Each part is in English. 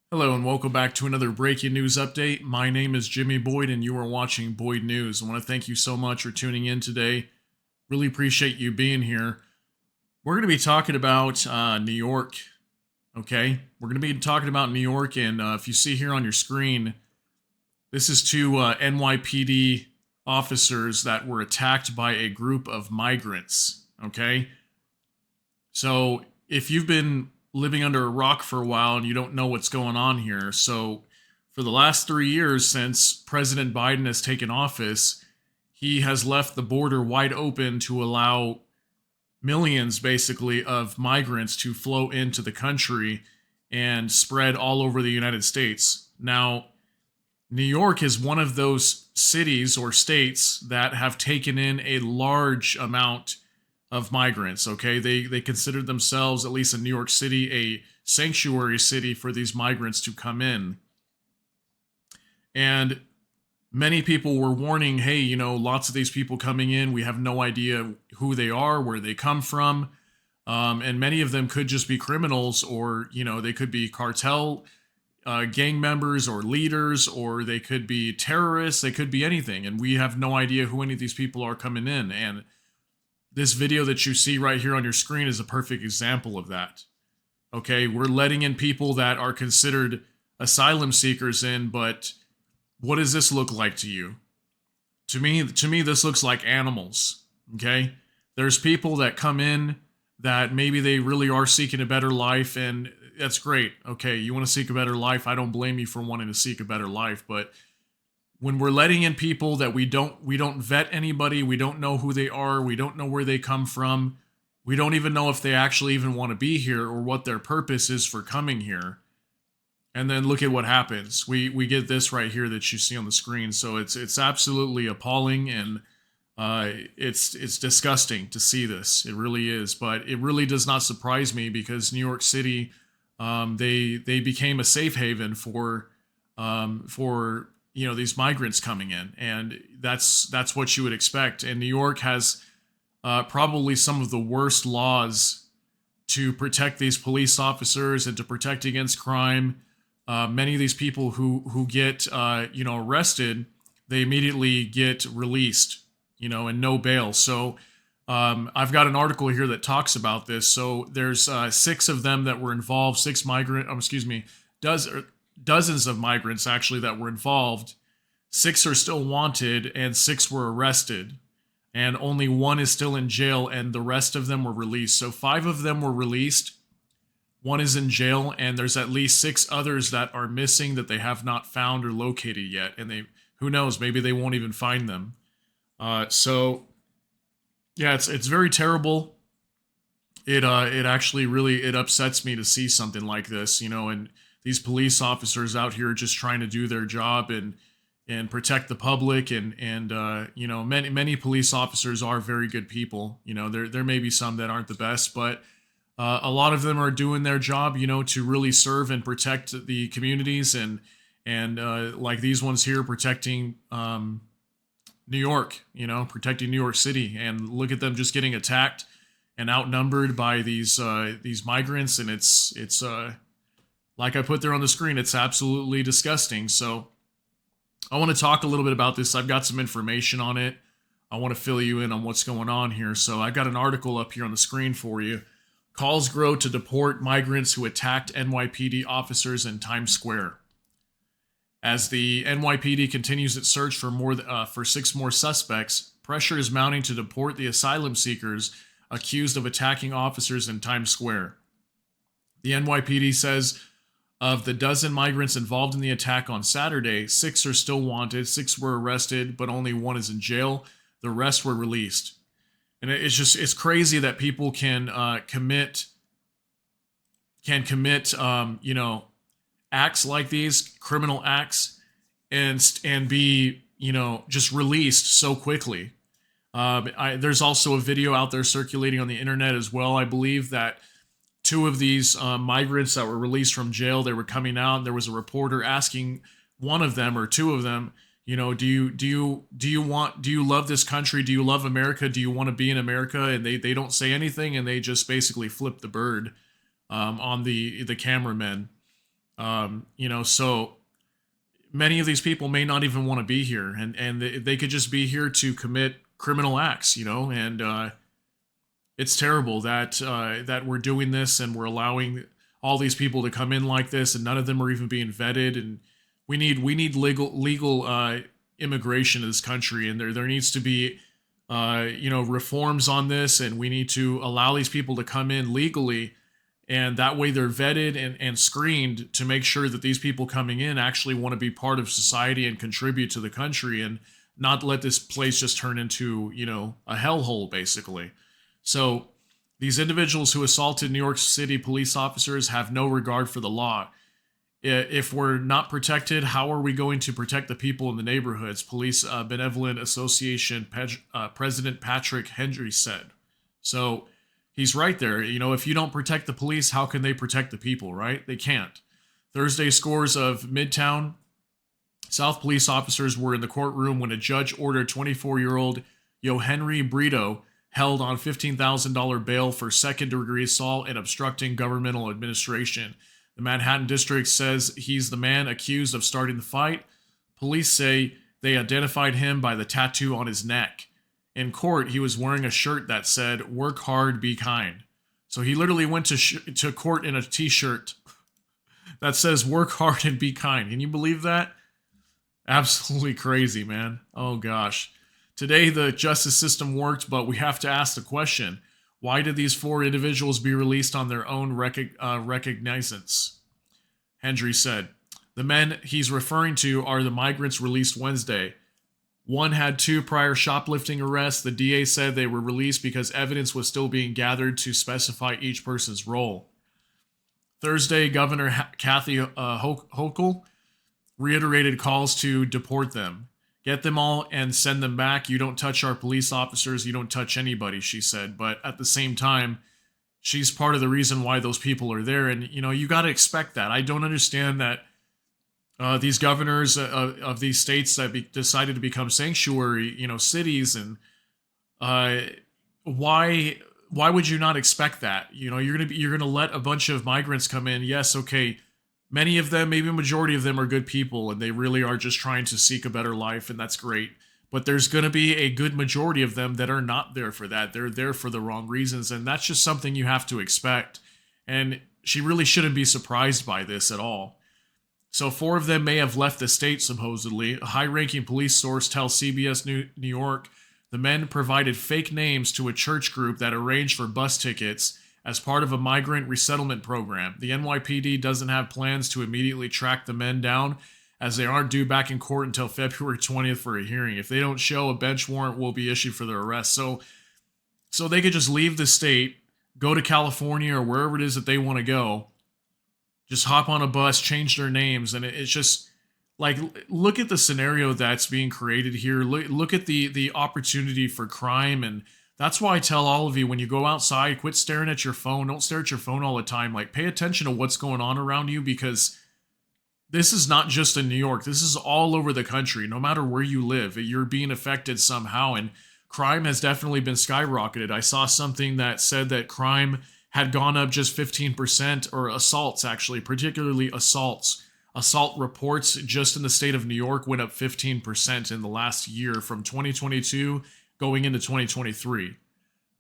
Hello and welcome back to another breaking news update. My name is Jimmy Boyd and you are watching Boyd News. I want to thank you so much for tuning in today. Really appreciate you being here. We're going to be talking about New York, okay? We're going to be talking about New York, and if you see here on your screen, this is two NYPD officers that were attacked by a group of migrants, okay? So if you've been living under a rock for a while and you don't know what's going on here, so for the last 3 years since President Biden has taken office, he has left the border wide open to allow millions, basically, of migrants to flow into the country and spread all over the United States. Now, New York is one of those cities or states that have taken in a large amount of migrants. Okay, they considered themselves, at least in New York City, a sanctuary city for these migrants to come in. And many people were warning, hey, lots of these people coming in, we have no idea who they are, where they come from. And many of them could just be criminals, or they could be cartel gang members or leaders, or they could be terrorists. They could be anything, and we have no idea who any of these people are coming in. And this video that you see right here on your screen is a perfect example of that. Okay, we're letting in people that are considered asylum seekers in, but what does this look like to you? To me, this looks like animals. Okay, there's people that come in that maybe they really are seeking a better life, and that's great. Okay, you want to seek a better life. I don't blame you for wanting to seek a better life, but when we're letting in people that we don't vet anybody, we don't know who they are, we don't know where they come from, we don't even know if they actually even want to be here or what their purpose is for coming here. And then look at what happens. We get this right here that you see on the screen. So it's absolutely appalling, and it's disgusting to see this. It really is. But it really does not surprise me, because New York City, they became a safe haven for these migrants coming in, and that's what you would expect. And New York has probably some of the worst laws to protect these police officers and to protect against crime. Many of these people who get arrested, they immediately get released, and no bail. So I've got an article here that talks about this. So there's 6 of them that were involved, dozens of migrants actually that were involved. 6 are still wanted and 6 were arrested, and only 1 is still in jail, and the rest of them were released. So 5 of them were released, 1 is in jail, and there's at least 6 others that are missing that they have not found or located yet. And who knows, maybe they won't even find them. So yeah, it's very terrible. It actually really, it upsets me to see something like this, and these police officers out here just trying to do their job and protect the public, and many police officers are very good people. There may be some that aren't the best, but a lot of them are doing their job, to really serve and protect the communities, and like these ones here protecting New York, protecting New York City. And look at them just getting attacked and outnumbered by these migrants, and it's like I put there on the screen, it's absolutely disgusting. So I want to talk a little bit about this. I've got some information on it. I want to fill you in on what's going on here. So I've got an article up here on the screen for you. Calls grow to deport migrants who attacked NYPD officers in Times Square. As the NYPD continues its search for 6 more suspects, pressure is mounting to deport the asylum seekers accused of attacking officers in Times Square. The NYPD says of the dozen migrants involved in the attack on Saturday, 6 are still wanted, 6 were arrested, but only 1 is in jail. The rest were released. And it's crazy that people can commit acts like these, criminal acts, and be just released so quickly. There's also a video out there circulating on the internet as well. I believe that 2 of these migrants that were released from jail, they were coming out, and there was a reporter asking one of them or 2 of them, do you love this country? Do you love America? Do you want to be in America? And they don't say anything, and they just basically flip the bird on the cameramen. So many of these people may not even want to be here, and they could just be here to commit criminal acts, and it's terrible that that we're doing this and we're allowing all these people to come in like this, and none of them are even being vetted. And we need legal immigration in this country, and there needs to be reforms on this, and we need to allow these people to come in legally, and that way they're vetted and screened to make sure that these people coming in actually want to be part of society and contribute to the country, and not let this place just turn into a hellhole basically. So these individuals who assaulted New York City police officers have no regard for the law. If we're not protected, how are we going to protect the people in the neighborhoods? Police Benevolent Association President Patrick Hendry said. So he's right there. If you don't protect the police, how can they protect the people, right? They can't. Thursday, scores of Midtown South police officers were in the courtroom when a judge ordered 24-year-old Yohenry Brito held on $15,000 bail for second-degree assault and obstructing governmental administration. The Manhattan District says he's the man accused of starting the fight. Police say they identified him by the tattoo on his neck. In court, he was wearing a shirt that said, "Work hard, be kind." So he literally went to court in a t-shirt that says, "Work hard and be kind." Can you believe that? Absolutely crazy, man. Oh gosh. Today, the justice system worked, but we have to ask the question, why did these four individuals be released on their own recognizance? Hendry said. The men he's referring to are the migrants released Wednesday. One had 2 prior shoplifting arrests. The DA said they were released because evidence was still being gathered to specify each person's role. Thursday, Governor Kathy Hochul reiterated calls to deport them. Get them all and send them back. You don't touch our police officers. You don't touch anybody, she said. But at the same time, she's part of the reason why those people are there. And, you got to expect that. I don't understand that these governors of these states that decided to become sanctuary, cities, and why would you not expect that? You're gonna let a bunch of migrants come in. Yes, okay. Many of them, maybe a majority of them, are good people, and they really are just trying to seek a better life, and that's great. But there's going to be a good majority of them that are not there for that. They're there for the wrong reasons, and that's just something you have to expect. And she really shouldn't be surprised by this at all. So 4 of them may have left the state, supposedly. A high-ranking police source tells CBS New York the men provided fake names to a church group that arranged for bus tickets as part of a migrant resettlement program. The NYPD doesn't have plans to immediately track the men down, as they aren't due back in court until February 20th for a hearing. If they don't show, a bench warrant will be issued for their arrest. So they could just leave the state, go to California or wherever it is that they want to go, just hop on a bus, change their names, and it's just like, look at the scenario that's being created here. Look at the opportunity for crime. And that's why I tell all of you, when you go outside, quit staring at your phone. Don't stare at your phone all the time. Like, pay attention to what's going on around you, because this is not just in New York. This is all over the country. No matter where you live, you're being affected somehow. And crime has definitely been skyrocketed. I saw something that said that crime had gone up just 15%, or assaults, actually, particularly assaults. Assault reports just in the state of New York went up 15% in the last year, from 2022 going into 2023.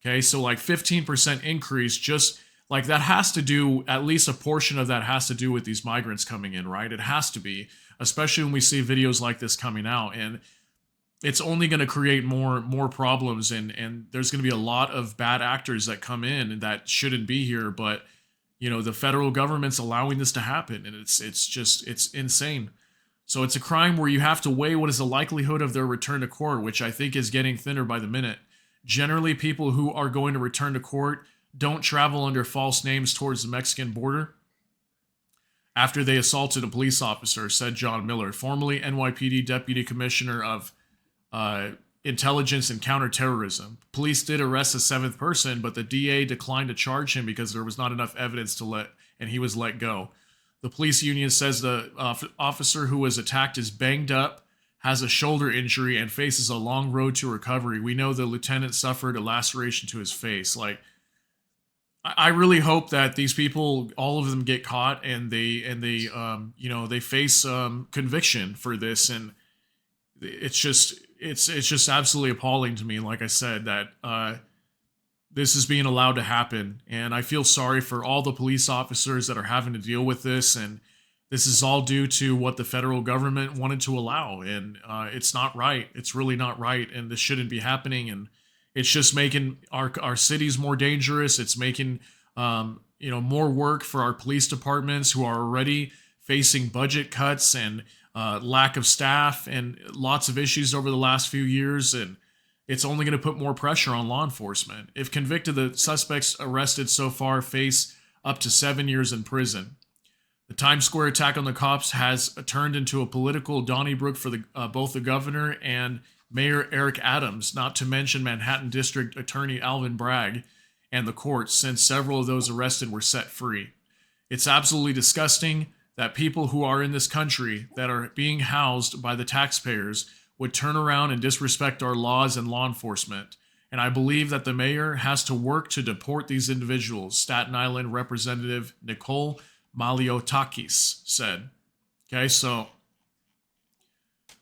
Okay, so like 15% increase, just like that has to do, at least a portion of that has to do with these migrants coming in, right? It has to be, especially when we see videos like this coming out. And it's only going to create more problems, and there's going to be a lot of bad actors that come in and that shouldn't be here. But the federal government's allowing this to happen, and it's insane. So it's a crime where you have to weigh what is the likelihood of their return to court, which I think is getting thinner by the minute. Generally, people who are going to return to court don't travel under false names towards the Mexican border after they assaulted a police officer, said John Miller, formerly NYPD Deputy Commissioner of Intelligence and Counterterrorism. Police did arrest a 7th person, but the DA declined to charge him because there was not enough evidence and he was let go. The police union says the officer who was attacked is banged up, has a shoulder injury, and faces a long road to recovery. We know the lieutenant suffered a laceration to his face. Like, I really hope that these people, all of them, get caught and they face conviction for this. And it's just absolutely appalling to me. Like I said, that this is being allowed to happen, and I feel sorry for all the police officers that are having to deal with this. And this is all due to what the federal government wanted to allow, and it's not right. It's really not right, and this shouldn't be happening. And it's just making our cities more dangerous. It's making more work for our police departments, who are already facing budget cuts and lack of staff and lots of issues over the last few years. And it's only going to put more pressure on law enforcement. If convicted, the suspects arrested so far face up to 7 years in prison. The Times Square attack on the cops has turned into a political Donnybrook for both the governor and Mayor Eric Adams, not to mention Manhattan District Attorney Alvin Bragg and the courts, since several of those arrested were set free. It's absolutely disgusting that people who are in this country that are being housed by the taxpayers would turn around and disrespect our laws and law enforcement. And I believe that the mayor has to work to deport these individuals, Staten Island Representative Nicole Maliotakis said. Okay, so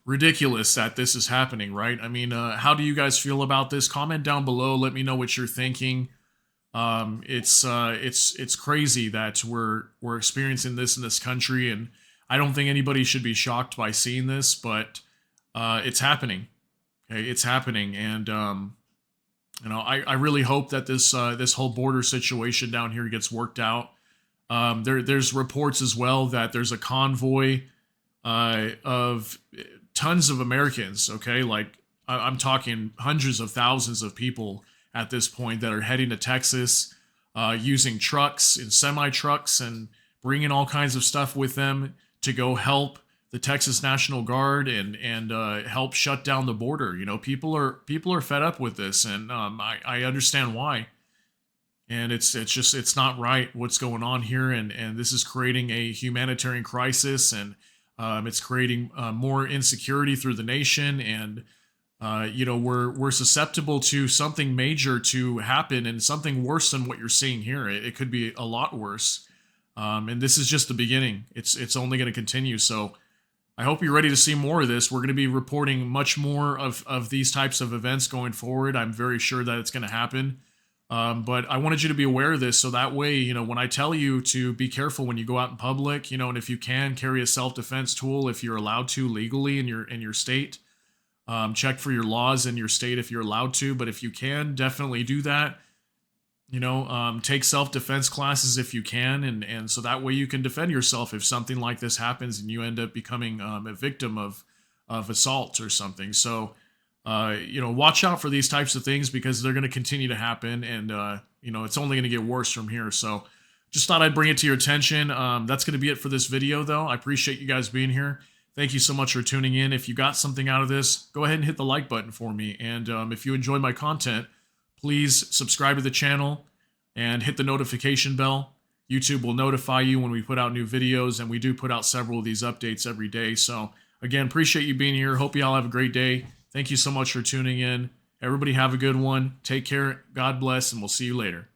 ridiculous that this is happening, right? I mean, how do you guys feel about this? Comment down below. Let me know what you're thinking. It's crazy that we're experiencing this in this country, and I don't think anybody should be shocked by seeing this, but it's happening. Okay, it's happening, and I really hope that this whole border situation down here gets worked out. There's reports as well that there's a convoy of tons of Americans. Okay, like I'm talking hundreds of thousands of people at this point that are heading to Texas, using trucks and semi trucks and bringing all kinds of stuff with them to go help the Texas National Guard and help shut down the border. You know, people are fed up with this, and I understand why. And it's not right what's going on here, and this is creating a humanitarian crisis, and it's creating more insecurity through the nation, and we're susceptible to something major to happen, and something worse than what you're seeing here. It could be a lot worse, and this is just the beginning. It's only going to continue. So I hope you're ready to see more of this. We're going to be reporting much more of these types of events going forward. I'm very sure that it's going to happen. But I wanted you to be aware of this, so that way, when I tell you to be careful when you go out in public, and if you can carry a self-defense tool, if you're allowed to legally in your state, check for your laws in your state if you're allowed to. But if you can, definitely do that. Take self-defense classes if you can, and so that way you can defend yourself if something like this happens and you end up becoming a victim of assault or something. So watch out for these types of things, because they're going to continue to happen, and it's only going to get worse from here. So just thought I'd bring it to your attention. That's going to be it for this video, though. I appreciate you guys being here. Thank you so much for tuning in. If you got something out of this, go ahead and hit the like button for me. And if you enjoy my content, please subscribe to the channel and hit the notification bell. YouTube will notify you when we put out new videos, and we do put out several of these updates every day. So again, appreciate you being here. Hope you all have a great day. Thank you so much for tuning in. Everybody have a good one. Take care. God bless, and we'll see you later.